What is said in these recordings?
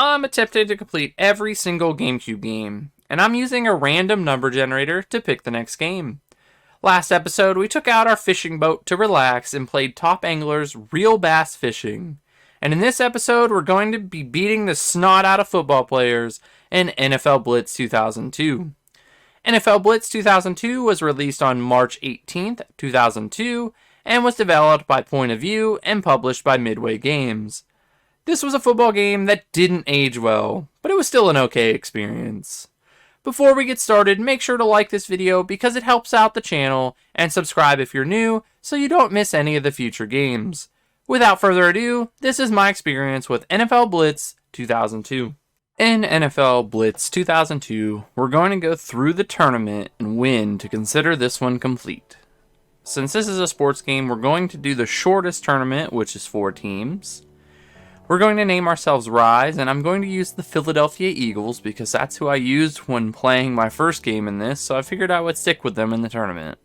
I'm attempting to complete every single GameCube game, and I'm using a random number generator to pick the next game. Last episode, we took out our fishing boat to relax and played Top Angler's Real Bass Fishing. And in this episode, we're going to be beating the snot out of football players in NFL Blitz 2002. NFL Blitz 2002 was released on March 18th, 2002, and was developed by Point of View and published by Midway Games. This was a football game that didn't age well, but it was still an okay experience. Before we get started, make sure to like this video because it helps out the channel, and subscribe if you're new so you don't miss any of the future games. Without further ado, this is my experience with NFL Blitz 2002. In NFL Blitz 2002, we're going to go through the tournament and win to consider this one complete. Since this is a sports game, we're going to do the shortest tournament, which is 4 teams. We're going to name ourselves Rise, and I'm going to use the Philadelphia Eagles because that's who I used when playing my first game in this, so I figured I would stick with them in the tournament.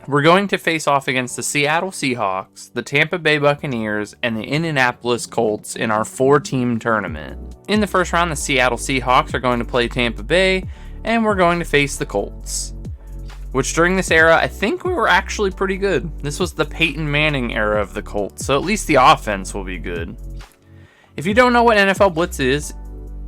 We're going to face off against the Seattle Seahawks, the Tampa Bay Buccaneers, and the Indianapolis Colts in our 4-team tournament. In the first round, the Seattle Seahawks are going to play Tampa Bay, and we're going to face the Colts. Which during this era, I think we were actually pretty good. This was the Peyton Manning era of the Colts, so at least the offense will be good. If you don't know what NFL Blitz is,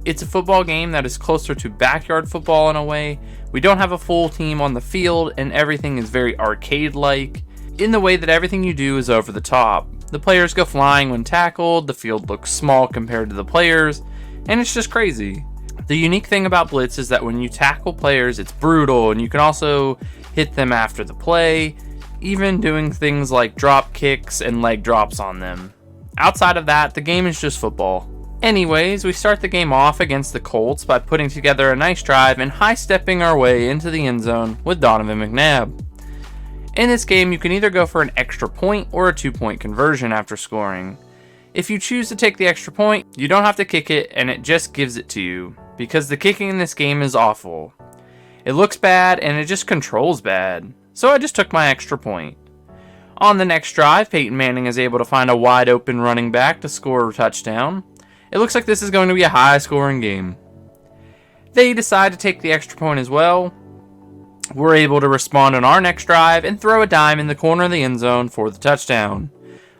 it's a football game that is closer to backyard football in a way. We don't have a full team on the field, and everything is very arcade-like, in the way that everything you do is over the top. The players go flying when tackled, the field looks small compared to the players, and it's just crazy. The unique thing about Blitz is that when you tackle players, it's brutal, and you can also hit them after the play, even doing things like drop kicks and leg drops on them. Outside of that, the game is just football. Anyways, we start the game off against the Colts by putting together a nice drive and high-stepping our way into the end zone with Donovan McNabb. In this game, you can either go for an extra point or a 2-point conversion after scoring. If you choose to take the extra point, you don't have to kick it and it just gives it to you, because the kicking in this game is awful. It looks bad and it just controls bad, so I just took my extra point. On the next drive, Peyton Manning is able to find a wide open running back to score a touchdown. It looks like this is going to be a high-scoring game. They decide to take the extra point as well. We're able to respond on our next drive and throw a dime in the corner of the end zone for the touchdown.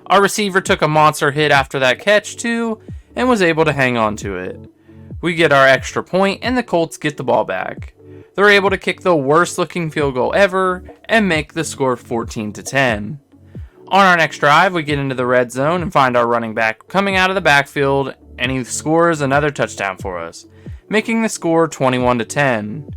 Our receiver took a monster hit after that catch too, and was able to hang on to it. We get our extra point and the Colts get the ball back. They're able to kick the worst-looking field goal ever and make the score 14-10. On our next drive, we get into the red zone and find our running back coming out of the backfield, and he scores another touchdown for us, making the score 21-10.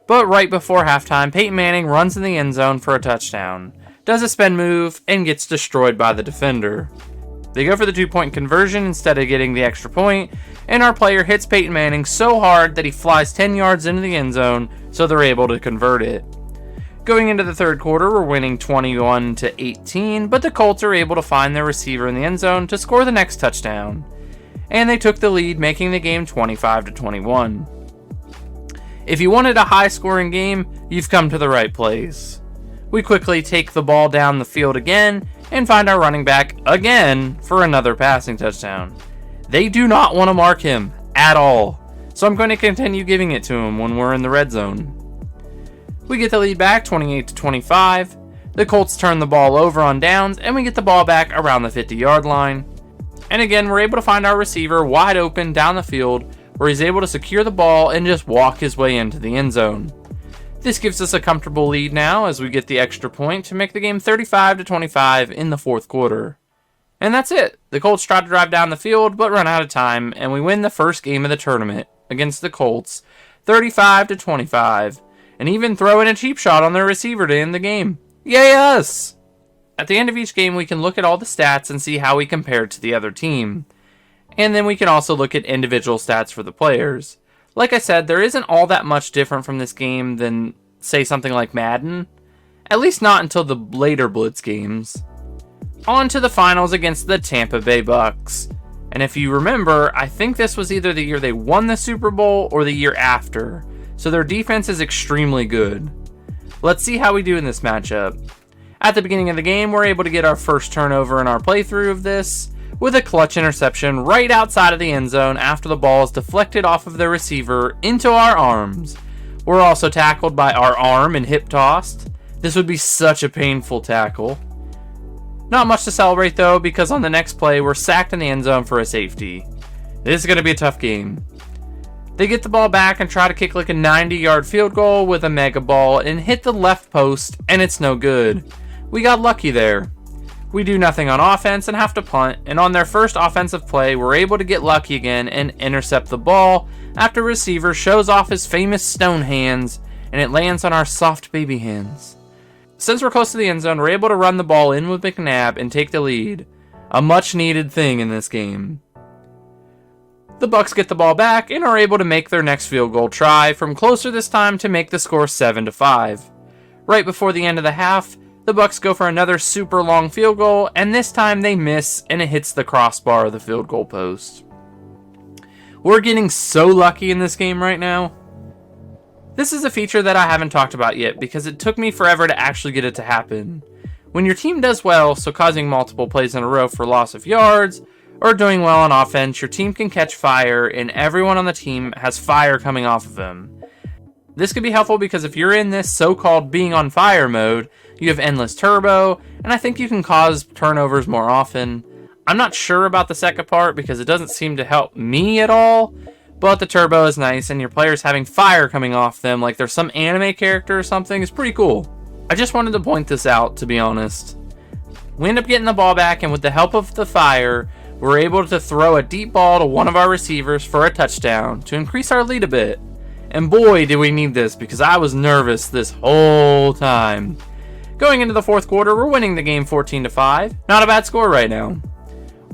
But right before halftime, Peyton Manning runs in the end zone for a touchdown, does a spin move, and gets destroyed by the defender. They go for the 2-point conversion instead of getting the extra point, and our player hits Peyton Manning so hard that he flies 10 yards into the end zone, so they're able to convert it. Going into the third quarter, we're winning 21-18, but the Colts are able to find their receiver in the end zone to score the next touchdown. And they took the lead, making the game 25-21. If you wanted a high-scoring game, you've come to the right place. We quickly take the ball down the field again, and find our running back again for another passing touchdown. They do not want to mark him at all, so I'm going to continue giving it to him when we're in the red zone. We get the lead back 28-25. The Colts turn the ball over on downs, and we get the ball back around the 50-yard line. And again, we're able to find our receiver wide open down the field, where he's able to secure the ball and just walk his way into the end zone. This gives us a comfortable lead now as we get the extra point to make the game 35-25 in the fourth quarter. And that's it. The Colts try to drive down the field, but run out of time, and we win the first game of the tournament against the Colts, 35-25. And even throw in a cheap shot on their receiver to end the game. Yay us! At the end of each game, we can look at all the stats and see how we compare to the other team. And then we can also look at individual stats for the players. Like I said, there isn't all that much different from this game than, say, something like Madden. At least not until the later Blitz games. On to the finals against the Tampa Bay Bucks. And if you remember, I think this was either the year they won the Super Bowl or the year after. So their defense is extremely good. Let's see how we do in this matchup. At the beginning of the game, we're able to get our first turnover in our playthrough of this, with a clutch interception right outside of the end zone after the ball is deflected off of the receiver into our arms. We're also tackled by our arm and hip tossed. This would be such a painful tackle. Not much to celebrate though, because on the next play we're sacked in the end zone for a safety. This is going to be a tough game. They get the ball back and try to kick like a 90-yard field goal with a mega ball and hit the left post, and it's no good. We got lucky there. We do nothing on offense and have to punt, and on their first offensive play, we're able to get lucky again and intercept the ball after receiver shows off his famous stone hands, and it lands on our soft baby hands. Since we're close to the end zone, we're able to run the ball in with McNabb and take the lead. A much needed thing in this game. The Bucs get the ball back and are able to make their next field goal try from closer this time to make the score 7-5. Right before the end of the half, the Bucs go for another super long field goal, and this time they miss and it hits the crossbar of the field goal post. We're getting so lucky in this game right now. This is a feature that I haven't talked about yet because it took me forever to actually get it to happen. When your team does well, so causing multiple plays in a row for loss of yards, or doing well on offense, your team can catch fire and everyone on the team has fire coming off of them. This could be helpful because if you're in this so-called being on fire mode, you have endless turbo, and I think you can cause turnovers more often. I'm not sure about the second part because it doesn't seem to help me at all, but the turbo is nice and your players having fire coming off them like they're some anime character or something is pretty cool. I just wanted to point this out, to be honest. We end up getting the ball back, and with the help of the fire, we're able to throw a deep ball to one of our receivers for a touchdown to increase our lead a bit. And boy, did we need this because I was nervous this whole time. Going into the fourth quarter, we're winning the game 14-5. Not a bad score right now.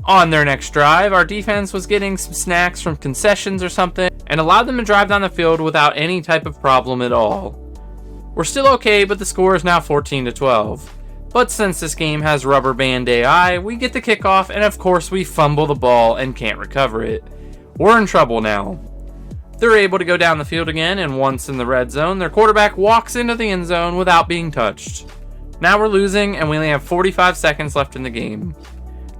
On their next drive, our defense was getting some snacks from concessions or something and allowed them to drive down the field without any type of problem at all. We're still okay, but the score is now 14-12. But since this game has rubber band AI, we get the kickoff, and of course we fumble the ball and can't recover it. We're in trouble now. They're able to go down the field again, and once in the red zone, their quarterback walks into the end zone without being touched. Now we're losing, and we only have 45 seconds left in the game.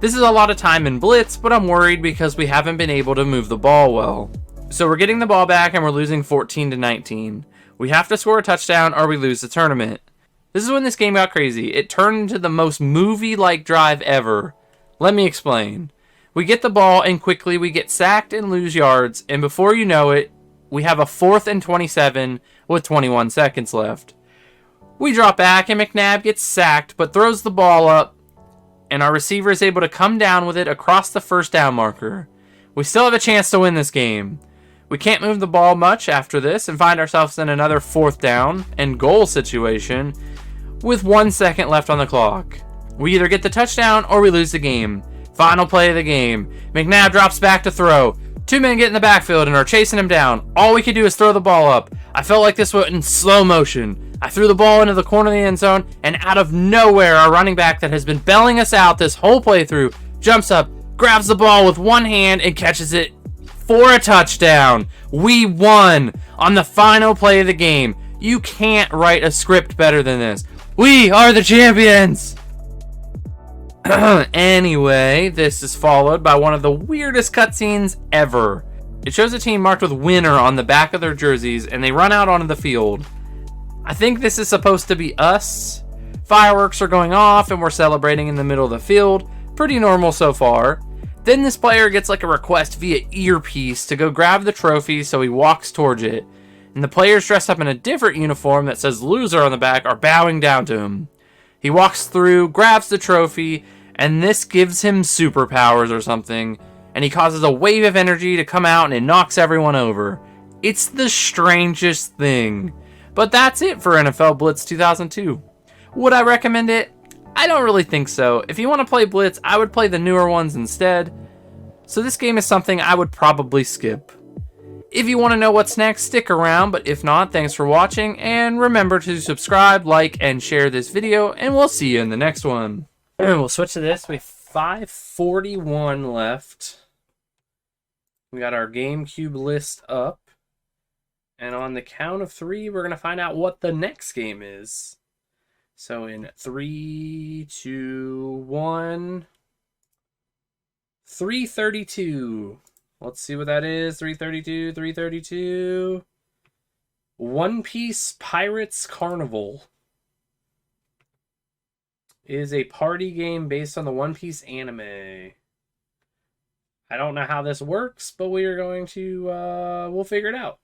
This is a lot of time in blitz, but I'm worried because we haven't been able to move the ball well. So we're getting the ball back, and we're losing 14-19. We have to score a touchdown or we lose the tournament. This is when this game got crazy. It turned into the most movie-like drive ever. Let me explain. We get the ball and quickly we get sacked and lose yards, and before you know it, we have a 4th and 27 with 21 seconds left. We drop back and McNabb gets sacked but throws the ball up, and our receiver is able to come down with it across the first down marker. We still have a chance to win this game. We can't move the ball much after this and find ourselves in another 4th down and goal situation with 1 second left on the clock. We either get the touchdown or we lose the game. Final play of the game. McNabb drops back to throw. 2 men get in the backfield and are chasing him down. All we can do is throw the ball up. I felt like this went in slow motion. I threw the ball into the corner of the end zone, and out of nowhere, our running back that has been bailing us out this whole playthrough jumps up, grabs the ball with one hand, and catches it for a touchdown. We won on the final play of the game. You can't write a script better than this. We are the champions! Anyway, this is followed by one of the weirdest cutscenes ever. It shows a team marked with winner on the back of their jerseys, and they run out onto the field. I think this is supposed to be us. Fireworks are going off, and we're celebrating in the middle of the field. Pretty normal so far. Then this player gets like a request via earpiece to go grab the trophy, so he walks towards it. And the players dressed up in a different uniform that says loser on the back are bowing down to him. He walks through, grabs the trophy, and this gives him superpowers or something, and he causes a wave of energy to come out and it knocks everyone over. It's the strangest thing. But that's it for NFL Blitz 2002. Would I recommend it? I don't really think so. If you want to play Blitz, I would play the newer ones instead. So this game is something I would probably skip. If you want to know what's next, stick around, but if not, thanks for watching, and remember to subscribe, like, and share this video, and we'll see you in the next one. And we'll switch to this. We have 5:41 left. We got our GameCube list up, and on the count of 3, we're going to find out what the next game is. So in 3, 2, 1... 332. Let's see what that is. 332, 332. One Piece Pirates Carnival is a party game based on the One Piece anime. I don't know how this works, but we are going to, we'll figure it out.